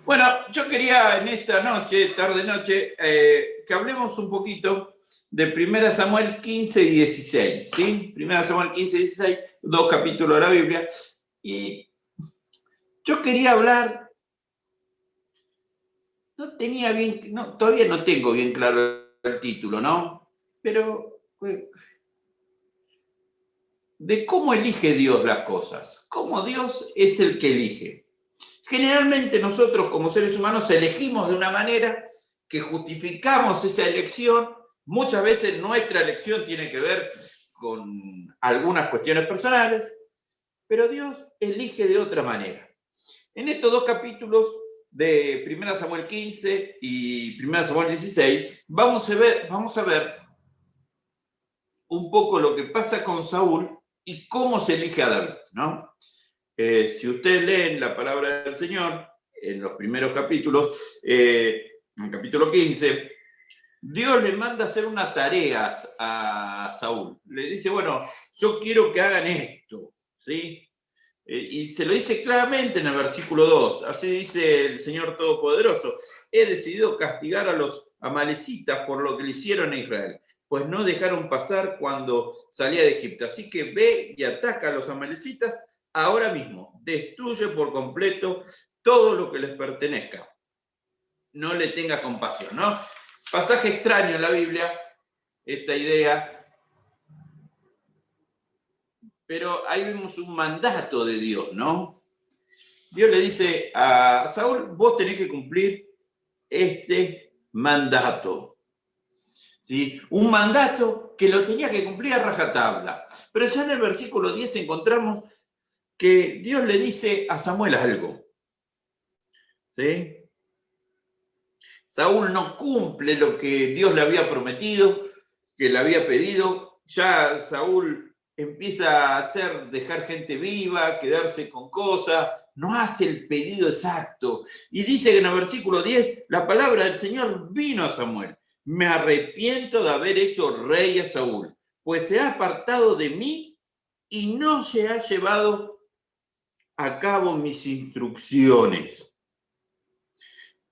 Bueno, yo quería en esta noche, tarde-noche, que hablemos un poquito de 1 Samuel 15 y 16, ¿sí? 1 Samuel 15 y 16, dos capítulos de la Biblia. Y yo quería hablar, no tenía bien, no, todavía no tengo bien claro el título, ¿no? Pero de cómo elige Dios las cosas, cómo Dios es el que elige. Generalmente nosotros como seres humanos elegimos de una manera que justificamos esa elección. Muchas veces nuestra elección tiene que ver con algunas cuestiones personales, pero Dios elige de otra manera. En estos dos capítulos de 1 Samuel 15 y 1 Samuel 16, vamos a ver un poco lo que pasa con Saúl y cómo se elige a David, ¿no? Si ustedes leen la palabra del Señor en los primeros capítulos, en el capítulo 15, Dios le manda a hacer unas tareas a Saúl. Le dice, bueno, yo quiero que hagan esto, ¿sí? Y se lo dice claramente en el versículo 2. Así dice el Señor Todopoderoso: he decidido castigar a los amalecitas por lo que le hicieron a Israel, pues no dejaron pasar cuando salía de Egipto. Así que ve y ataca a los amalecitas ahora mismo. Destruye por completo todo lo que les pertenezca. No le tenga compasión, ¿no? Pasaje extraño en la Biblia, esta idea, pero ahí vemos un mandato de Dios, ¿no? Dios le dice a Saúl: vos tenés que cumplir este mandato. ¿Sí? Un mandato que lo tenía que cumplir a rajatabla. Pero ya en el versículo 10 encontramos que Dios le dice a Samuel algo. ¿Sí? Saúl no cumple lo que Dios le había prometido, que le había pedido. Ya Saúl empieza a dejar gente viva, quedarse con cosas, no hace el pedido exacto. Y dice que en el versículo 10, la palabra del Señor vino a Samuel: me arrepiento de haber hecho rey a Saúl, pues se ha apartado de mí y no se ha llevado a cabo mis instrucciones.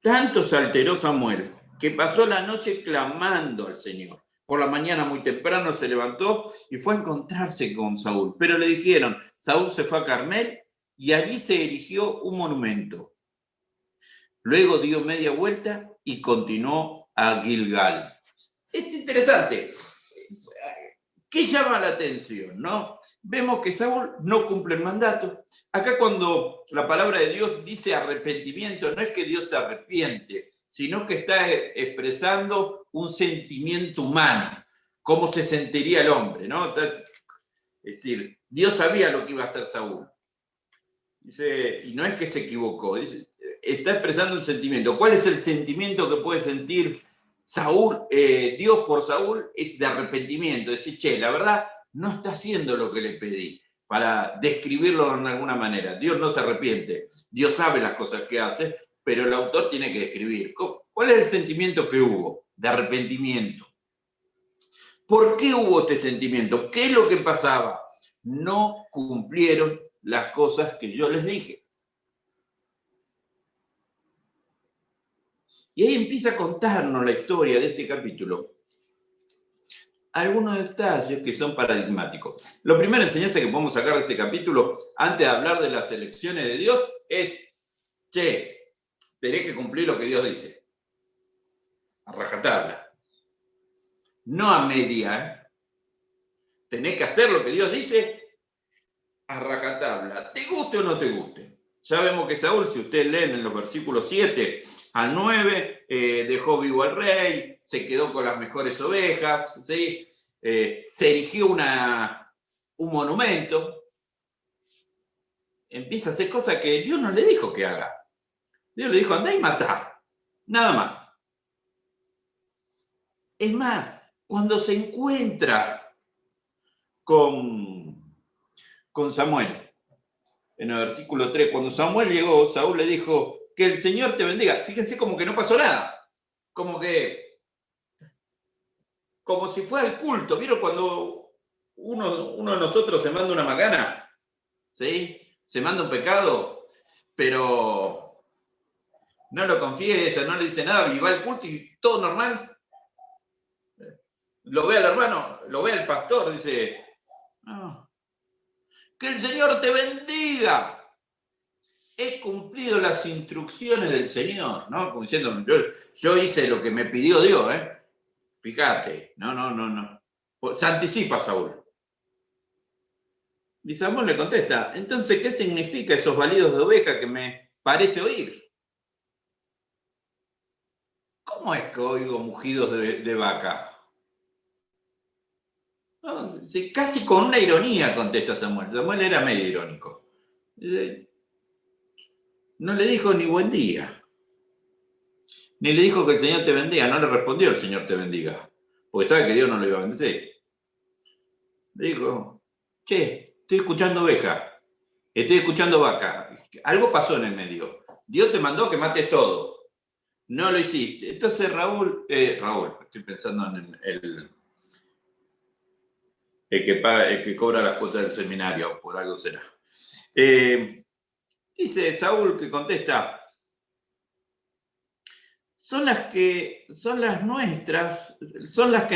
Tanto se alteró Samuel que pasó la noche clamando al Señor. Por la mañana muy temprano se levantó y fue a encontrarse con Saúl. Pero le dijeron: Saúl se fue a Carmel y allí se erigió un monumento. Luego dio media vuelta y continuó a Gilgal. Es interesante. ¿Qué llama la atención, no? Vemos que Saúl no cumple el mandato. Acá, cuando la palabra de Dios dice arrepentimiento, no es que Dios se arrepiente, sino que está expresando un sentimiento humano, cómo se sentiría el hombre, ¿no? Es decir, Dios sabía lo que iba a hacer Saúl. Dice, y no es que se equivocó, dice, está expresando un sentimiento. ¿Cuál es el sentimiento que puede sentir Saúl, Dios por Saúl? Es de arrepentimiento, decir, che, la verdad no está haciendo lo que le pedí, para describirlo de alguna manera. Dios no se arrepiente, Dios sabe las cosas que hace, pero el autor tiene que describir. ¿Cuál es el sentimiento que hubo? De arrepentimiento. ¿Por qué hubo este sentimiento? ¿Qué es lo que pasaba? No cumplieron las cosas que yo les dije. Y ahí empieza a contarnos la historia de este capítulo algunos detalles que son paradigmáticos. La primera enseñanza que podemos sacar de este capítulo, antes de hablar de las elecciones de Dios, es: che, tenés que cumplir lo que Dios dice. A rajatabla. No a media, ¿eh? Tenés que hacer lo que Dios dice a rajatabla. ¿Te guste o no te guste? Ya vemos que Saúl, si ustedes leen en los versículos 7 al 9, dejó vivo al rey, se quedó con las mejores ovejas, ¿sí? Se erigió un monumento, empieza a hacer cosas que Dios no le dijo que haga. Dios le dijo: andá y matá, nada más. Es más, cuando se encuentra con Samuel, en el versículo 3, cuando Samuel llegó, Saúl le dijo: que el Señor te bendiga. Fíjense, como que no pasó nada, como si fuera el culto. ¿Vieron cuando uno de nosotros se manda una macana? ¿Sí? Se manda un pecado, pero no lo confiesa, no le dice nada, y va al culto y todo normal. Lo ve al hermano, lo ve al pastor, dice, no, que el Señor te bendiga. He cumplido las instrucciones del Señor, ¿no? Como diciendo, yo hice lo que me pidió Dios, ¿eh? Fíjate, no. Se anticipa Saúl. Y Samuel le contesta, entonces, ¿qué significa esos balidos de oveja que me parece oír? ¿Cómo es que oigo mugidos de vaca? No, sí, casi con una ironía contesta Samuel. Samuel era medio irónico. No le dijo ni buen día. Ni le dijo que el Señor te bendiga. No le respondió el Señor te bendiga. Porque sabe que Dios no lo iba a bendecir. Le dijo, che, estoy escuchando oveja. Estoy escuchando vaca. Algo pasó en el medio. Dios te mandó que mates todo. No lo hiciste. Entonces Raúl, estoy pensando en el que cobra las cuotas del seminario, por algo será. Dice Saúl que contesta, son las que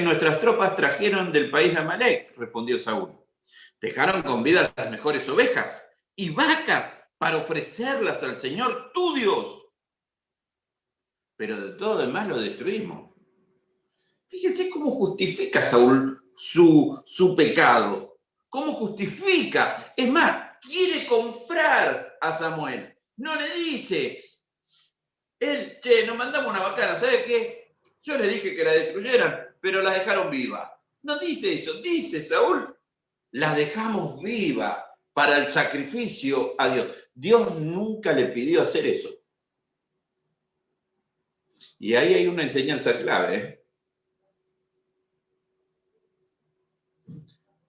nuestras tropas trajeron del país de Amalek, respondió Saúl. Dejaron con vida las mejores ovejas y vacas para ofrecerlas al Señor tu Dios. Pero de todo demás lo destruimos. Fíjense cómo justifica Saúl su pecado. ¿Cómo justifica? Es más, quiere comprar a Samuel. No le dice, nos mandamos una bacana, ¿sabe qué? Yo les dije que la destruyeran, pero la dejaron viva. No dice eso, dice Saúl, la dejamos viva para el sacrificio a Dios. Dios nunca le pidió hacer eso. Y ahí hay una enseñanza clave, ¿eh?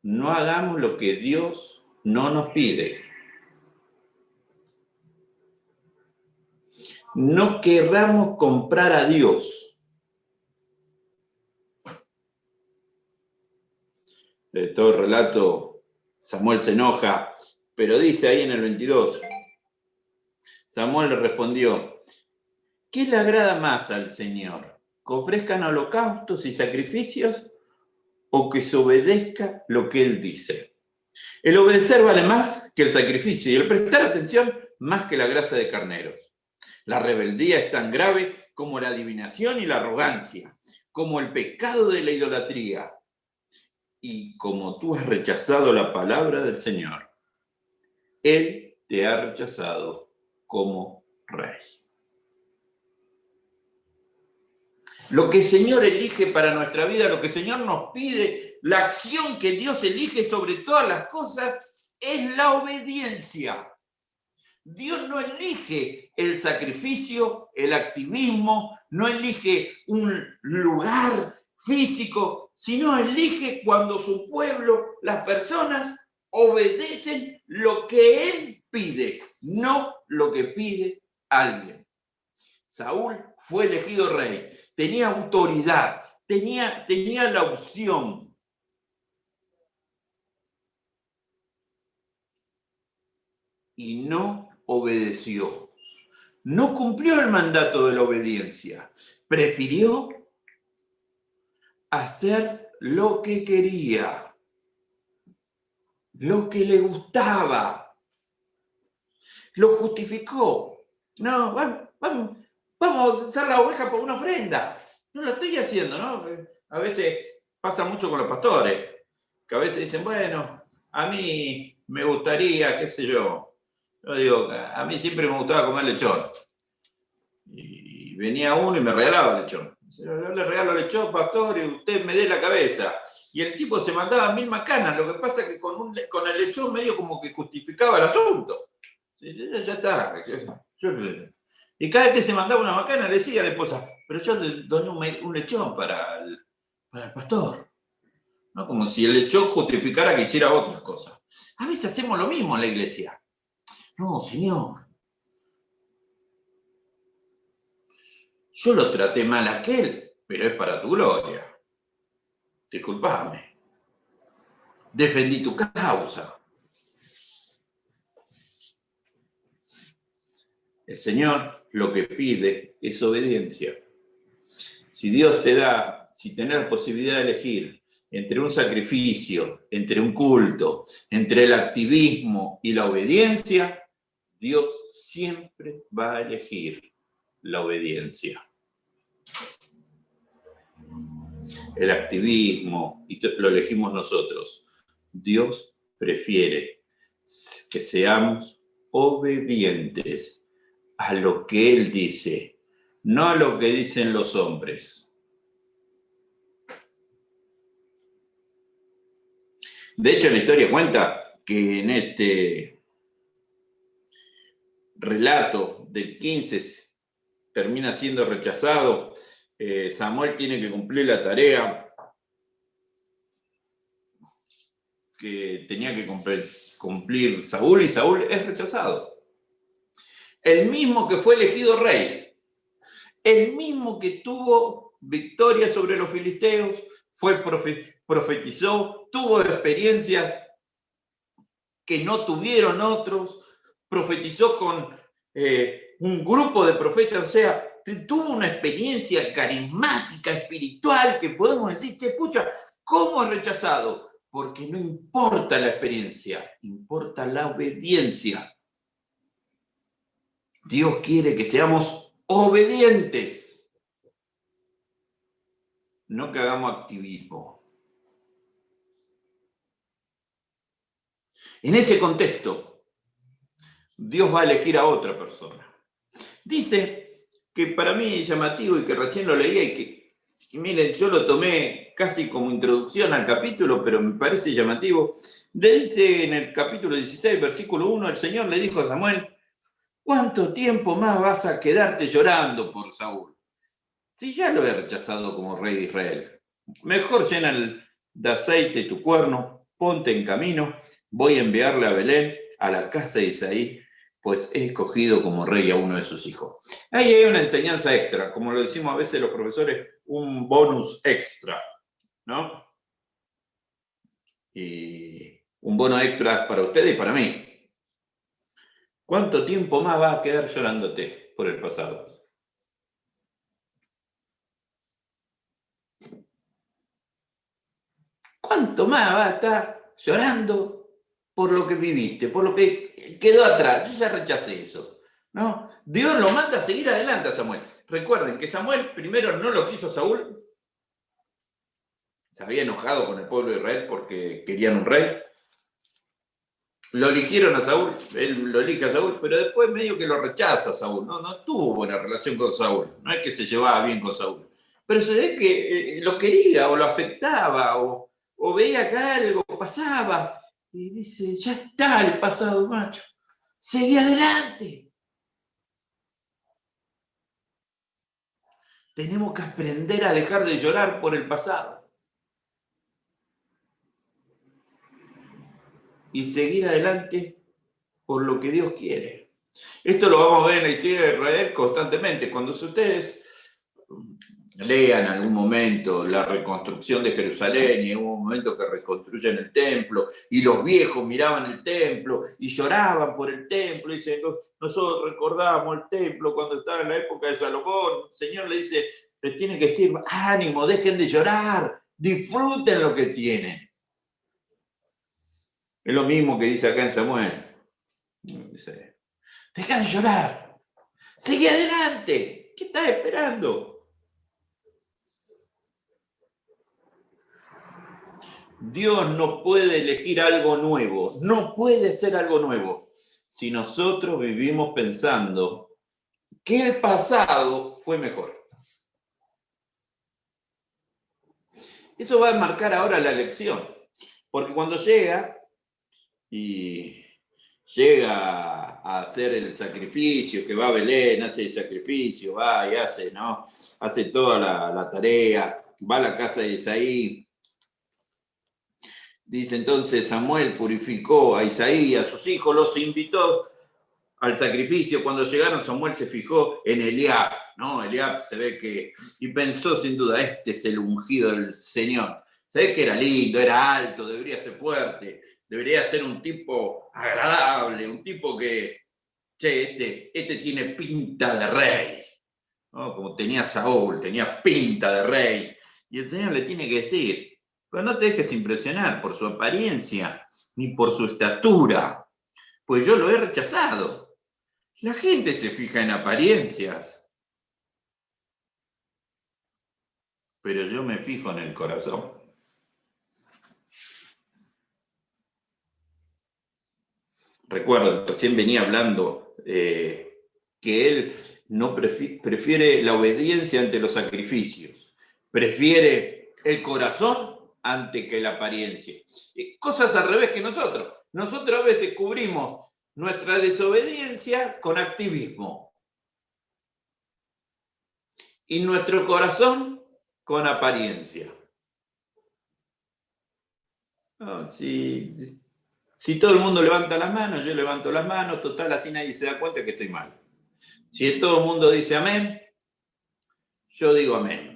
No hagamos lo que Dios no nos pide. No querramos comprar a Dios. De todo el relato, Samuel se enoja, pero dice ahí en el 22, Samuel le respondió, ¿qué le agrada más al Señor? ¿Que ofrezcan holocaustos y sacrificios o que se obedezca lo que Él dice? El obedecer vale más que el sacrificio y el prestar atención más que la grasa de carneros. La rebeldía es tan grave como la adivinación y la arrogancia, como el pecado de la idolatría. Y como tú has rechazado la palabra del Señor, Él te ha rechazado como rey. Lo que el Señor elige para nuestra vida, lo que el Señor nos pide, la acción que Dios elige sobre todas las cosas, es la obediencia. Dios no elige el sacrificio, el activismo, no elige un lugar físico, sino elige cuando su pueblo, las personas, obedecen lo que Él pide, no lo que pide alguien. Saúl fue elegido rey, tenía autoridad, tenía la opción. Y no obedeció. No cumplió el mandato de la obediencia. Prefirió hacer lo que quería, lo que le gustaba. Lo justificó. No, vamos a hacer la oveja por una ofrenda. No lo estoy haciendo, ¿no? A veces pasa mucho con los pastores, que a veces dicen, bueno, a mí me gustaría, qué sé yo. Yo digo, a mí siempre me gustaba comer lechón. Y venía uno y me regalaba lechón. Yo le regalo lechón, pastor, y usted me dé la cabeza. Y el tipo se mandaba 1000 macanas. Lo que pasa es que con el lechón medio como que justificaba el asunto. Ya está. Y cada vez que se mandaba una macana le decía a la esposa, pero yo le doné un lechón para el pastor. ¿No? Como si el lechón justificara que hiciera otras cosas. A veces hacemos lo mismo en la iglesia. No, Señor. Yo lo traté mal a aquel, pero es para tu gloria. Disculpame. Defendí tu causa. El Señor lo que pide es obediencia. Si Dios te da, si tenés la posibilidad de elegir entre un sacrificio, entre un culto, entre el activismo y la obediencia, Dios siempre va a elegir la obediencia. El activismo, y lo elegimos nosotros. Dios prefiere que seamos obedientes a lo que Él dice, no a lo que dicen los hombres. De hecho, la historia cuenta que en este relato del 15 termina siendo rechazado. Samuel tiene que cumplir la tarea que tenía que cumplir Saúl, y Saúl es rechazado. El mismo que fue elegido rey, el mismo que tuvo victoria sobre los filisteos, profetizó, tuvo experiencias que no tuvieron otros, profetizó con un grupo de profetas, o sea, tuvo una experiencia carismática, espiritual, que podemos decir, che, pucha, ¿cómo es rechazado? Porque no importa la experiencia, importa la obediencia. Dios quiere que seamos obedientes, no que hagamos activismo. En ese contexto, Dios va a elegir a otra persona. Dice que para mí es llamativo, y que recién lo leía, y miren, yo lo tomé casi como introducción al capítulo, pero me parece llamativo. Le dice en el capítulo 16, versículo 1, el Señor le dijo a Samuel: ¿cuánto tiempo más vas a quedarte llorando por Saúl? Si ya lo he rechazado como rey de Israel. Mejor llena de aceite tu cuerno, ponte en camino, voy a enviarle a Belén, a la casa de Isaí, pues he escogido como rey a uno de sus hijos. Ahí hay una enseñanza extra, como lo decimos a veces los profesores, un bonus extra, ¿no? Y un bono extra para ustedes y para mí. ¿Cuánto tiempo más vas a quedar llorándote por el pasado? ¿Cuánto más vas a estar llorando por lo que viviste, por lo que quedó atrás? Yo ya rechacé eso, ¿no? Dios lo manda a seguir adelante a Samuel. Recuerden que Samuel primero no lo quiso Saúl. Se había enojado con el pueblo de Israel porque querían un rey. Lo eligieron a Saúl, él lo elige a Saúl, pero después medio que lo rechaza a Saúl, ¿no? No tuvo buena relación con Saúl, no es que se llevaba bien con Saúl. Pero se ve que lo quería o lo afectaba o veía que algo pasaba y dice, ya está el pasado, macho, seguí adelante. Tenemos que aprender a dejar de llorar por el pasado y seguir adelante por lo que Dios quiere. Esto lo vamos a ver en la historia de Israel constantemente. Cuando ustedes lean en algún momento la reconstrucción de Jerusalén, y hubo un momento que reconstruyen el templo, y los viejos miraban el templo y lloraban por el templo, y dicen, nosotros recordamos el templo cuando estaba en la época de Salomón. El Señor le dice, les tiene que decir, ánimo, dejen de llorar, disfruten lo que tienen. Es lo mismo que dice acá en Samuel. Dice, deja de llorar, sigue adelante, ¿qué estás esperando? Dios no puede elegir algo nuevo, no puede ser algo nuevo, si nosotros vivimos pensando que el pasado fue mejor. Eso va a marcar ahora la elección, porque cuando llega a hacer el sacrificio, que va a Belén, hace el sacrificio, va y hace, ¿no? Hace toda la tarea, va a la casa de Isaí. Dice entonces, Samuel purificó a Isaí y a sus hijos, los invitó al sacrificio. Cuando llegaron, Samuel se fijó en Eliab, ¿no? Eliab se ve que, y pensó sin duda, este es el ungido del Señor. Se ve que era lindo, era alto, debería ser fuerte, debería ser un tipo agradable, un tipo que che, este tiene pinta de rey, ¿no? Como tenía Saúl, tenía pinta de rey. Y el Señor le tiene que decir, pero no te dejes impresionar por su apariencia, ni por su estatura, pues yo lo he rechazado. La gente se fija en apariencias, pero yo me fijo en el corazón. Recuerdo, recién venía hablando que él no prefiere la obediencia ante los sacrificios, prefiere el corazón ante que la apariencia. Cosas al revés que nosotros. Nosotros a veces cubrimos nuestra desobediencia con activismo y nuestro corazón con apariencia. No, si todo el mundo levanta las manos, yo levanto las manos, total, así nadie se da cuenta que estoy mal. Si todo el mundo dice amén, yo digo amén.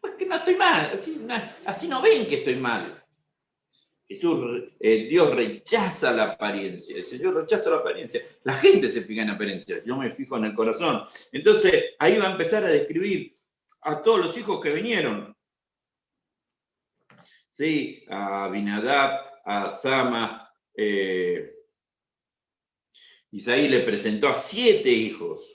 Porque no estoy mal, así no ven que estoy mal. Dios rechaza la apariencia, el Señor rechaza la apariencia. La gente se fija en apariencia, yo me fijo en el corazón. Entonces, ahí va a empezar a describir a todos los hijos que vinieron. Sí, a Abinadab, a Sama, Isaí le presentó a 7 hijos.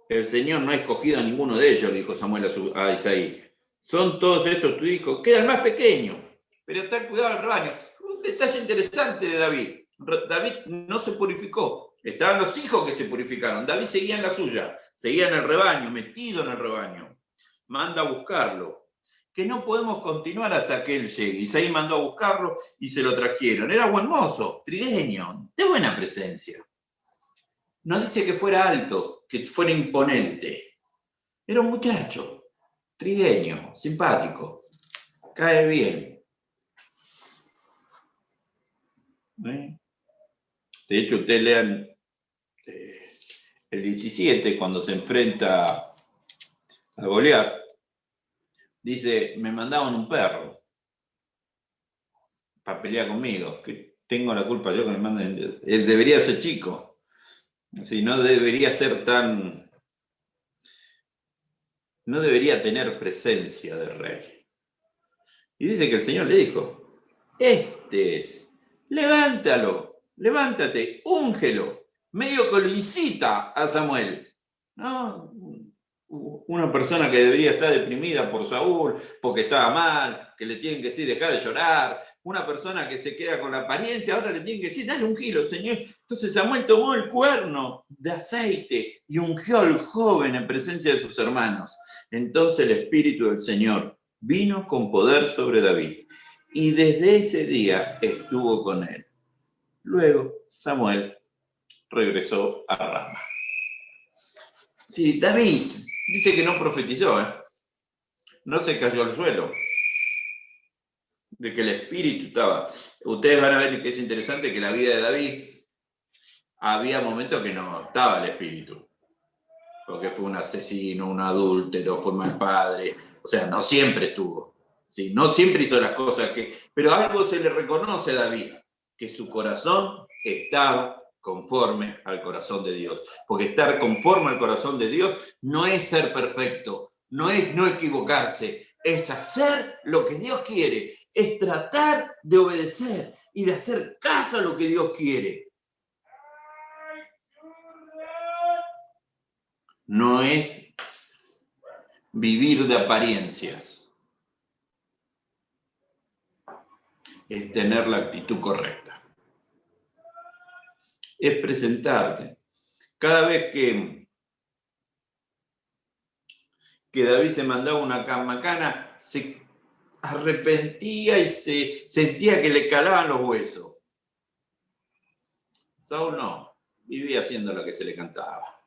El Señor no ha escogido a ninguno de ellos, dijo Samuel a Isaí. Son todos estos tus hijos. Queda el más pequeño, pero está cuidado al rebaño. Un detalle interesante de David. David no se purificó. Estaban los hijos que se purificaron. David seguía en la suya. Seguía en el rebaño, metido en el rebaño. Manda a buscarlo. Que no podemos continuar hasta que él llegue. Isaí mandó a buscarlo y se lo trajeron. Era buen mozo, trigueño, de buena presencia. No dice que fuera alto, que fuera imponente. Era un muchacho, trigueño, simpático, cae bien. De hecho, ustedes lean el 17, cuando se enfrenta a Goliat, dice, me mandaban un perro para pelear conmigo, que tengo la culpa yo que me manden. Él debería ser chico. Sí, no debería ser tan... No debería tener presencia de rey. Y dice que el Señor le dijo, este es, levántalo, levántate, úngelo. Medio que lo incita a Samuel. ¿No? Una persona que debería estar deprimida por Saúl, porque estaba mal, que le tienen que decir, dejar de llorar. Una persona que se queda con la apariencia, ahora le tienen que decir, dale un kilo, Señor. Entonces Samuel tomó el cuerno de aceite y ungió al joven en presencia de sus hermanos. Entonces el Espíritu del Señor vino con poder sobre David y desde ese día estuvo con él. Luego Samuel regresó a Rama. Sí, David dice que no profetizó, no se cayó al suelo, de que el espíritu estaba. Ustedes van a ver que es interesante que la vida de David había momentos que no estaba el espíritu, porque fue un asesino, un adúltero, fue mal padre, o sea, no siempre estuvo, ¿sí? No siempre hizo las cosas que... Pero algo se le reconoce a David, que su corazón estaba conforme al corazón de Dios. Porque estar conforme al corazón de Dios no es ser perfecto, no es no equivocarse, es hacer lo que Dios quiere, es tratar de obedecer y de hacer caso a lo que Dios quiere. No es vivir de apariencias, es tener la actitud correcta. Es presentarte. Cada vez que David se mandaba una macana, se arrepentía y se sentía que le calaban los huesos. Saúl no, vivía haciendo lo que se le cantaba.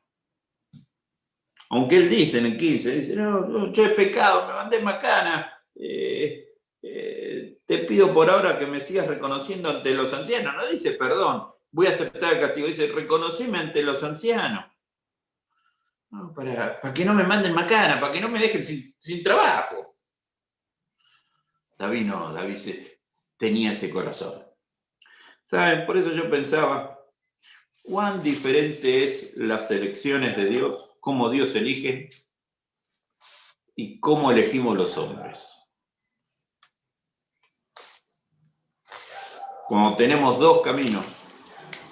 Aunque él dice en el 15, dice, no, yo he pecado, me mandé macana, te pido por ahora que me sigas reconociendo ante los ancianos. No dice perdón, voy a aceptar el castigo, dice reconoceme ante los ancianos. No, para que no me manden macana, para que no me dejen sin trabajo. David no, David tenía ese corazón. ¿Saben? Por eso yo pensaba cuán diferente es las elecciones de Dios, cómo Dios elige y cómo elegimos los hombres. Cuando tenemos dos caminos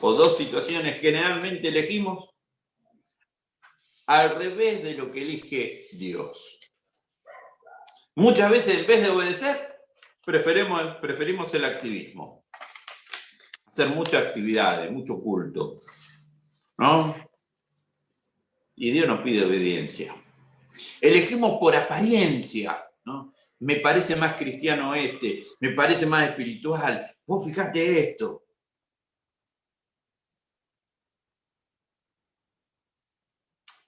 o dos situaciones, generalmente elegimos al revés de lo que elige Dios. Muchas veces, en vez de obedecer, preferimos el activismo. Hacer muchas actividades, mucho culto, ¿no? Y Dios nos pide obediencia. Elegimos por apariencia, ¿no? Me parece más cristiano este, me parece más espiritual. Vos fijate esto.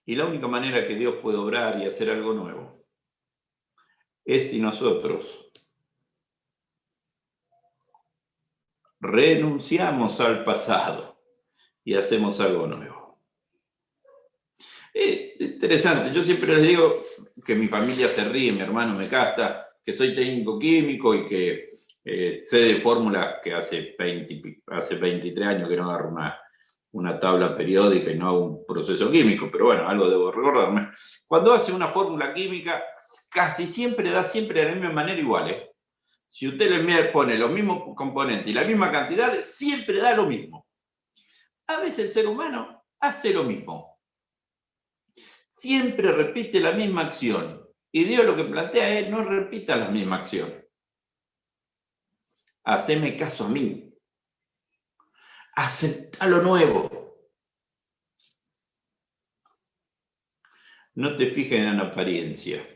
Y la única manera que Dios puede obrar y hacer algo nuevo es si nosotros renunciamos al pasado y hacemos algo nuevo. Es interesante, yo siempre les digo que mi familia se ríe, mi hermano me casta, que soy técnico químico y que sé de fórmulas que hace 23 años que no agarro una tabla periódica y no hago un proceso químico, pero bueno, algo debo recordarme. Cuando hace una fórmula química, casi siempre da de la misma manera igual, ¿eh? Si usted le pone los mismos componentes y la misma cantidad, siempre da lo mismo. A veces el ser humano hace lo mismo. Siempre repite la misma acción. Y Dios lo que plantea es, no repita la misma acción. Haceme caso a mí. Acepta lo nuevo. No te fijes en la apariencia.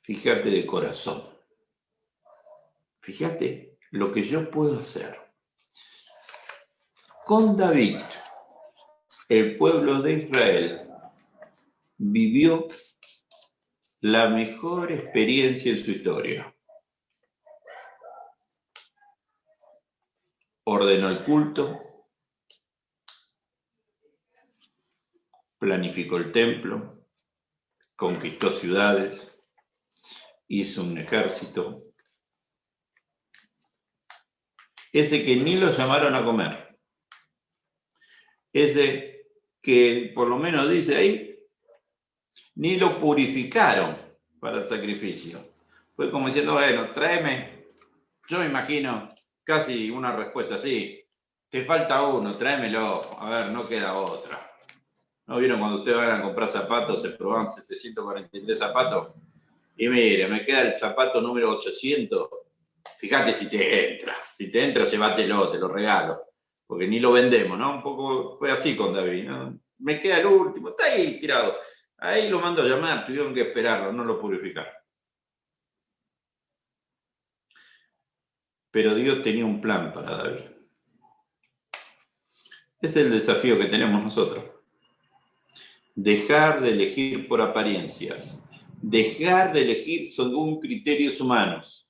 Fíjate de corazón. Fíjate lo que yo puedo hacer. Con David, el pueblo de Israel vivió la mejor experiencia en su historia. Ordenó el culto, planificó el templo, conquistó ciudades, hizo un ejército. Ese que ni lo llamaron a comer. Ese que por lo menos dice ahí, ni lo purificaron para el sacrificio. Fue como diciendo, bueno, tráeme, yo me imagino casi una respuesta así, te falta uno, tráemelo, a ver, no queda otra. ¿No vieron cuando ustedes van a comprar zapatos, se probaban 743 zapatos? Y mire, me queda el zapato número 800, fíjate si te entra, llévatelo, te lo regalo, porque ni lo vendemos, ¿no? Un poco fue así con David, ¿no? Me queda el último, está ahí tirado. Ahí lo mando a llamar, tuvieron que esperarlo, no lo purificaron. Pero Dios tenía un plan para David. Ese es el desafío que tenemos nosotros. Dejar de elegir por apariencias, dejar de elegir según criterios humanos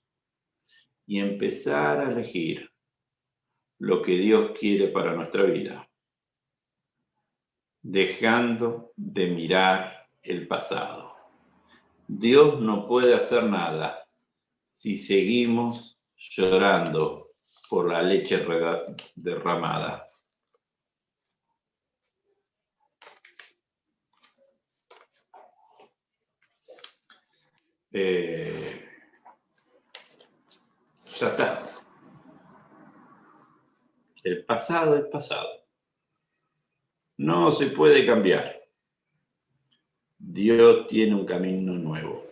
y empezar a elegir lo que Dios quiere para nuestra vida, dejando de mirar el pasado. Dios no puede hacer nada si seguimos llorando por la leche derramada. Ya está. El pasado es pasado. No se puede cambiar. Dios tiene un camino nuevo.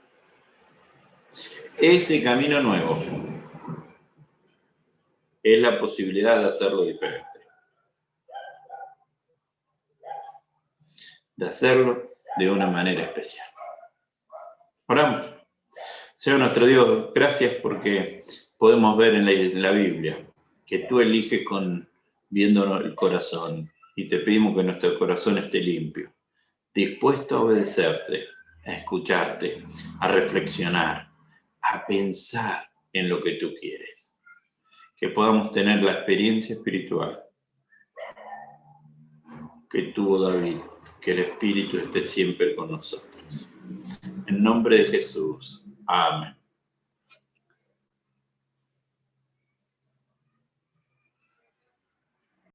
Ese camino nuevo es la posibilidad de hacerlo diferente. De hacerlo de una manera especial. Oramos. Señor nuestro Dios, gracias porque podemos ver en la Biblia que tú eliges viendo el corazón y te pedimos que nuestro corazón esté limpio, dispuesto a obedecerte, a escucharte, a reflexionar, a pensar en lo que tú quieres. Que podamos tener la experiencia espiritual que tuvo David, que el Espíritu esté siempre con nosotros. En nombre de Jesús. Amén.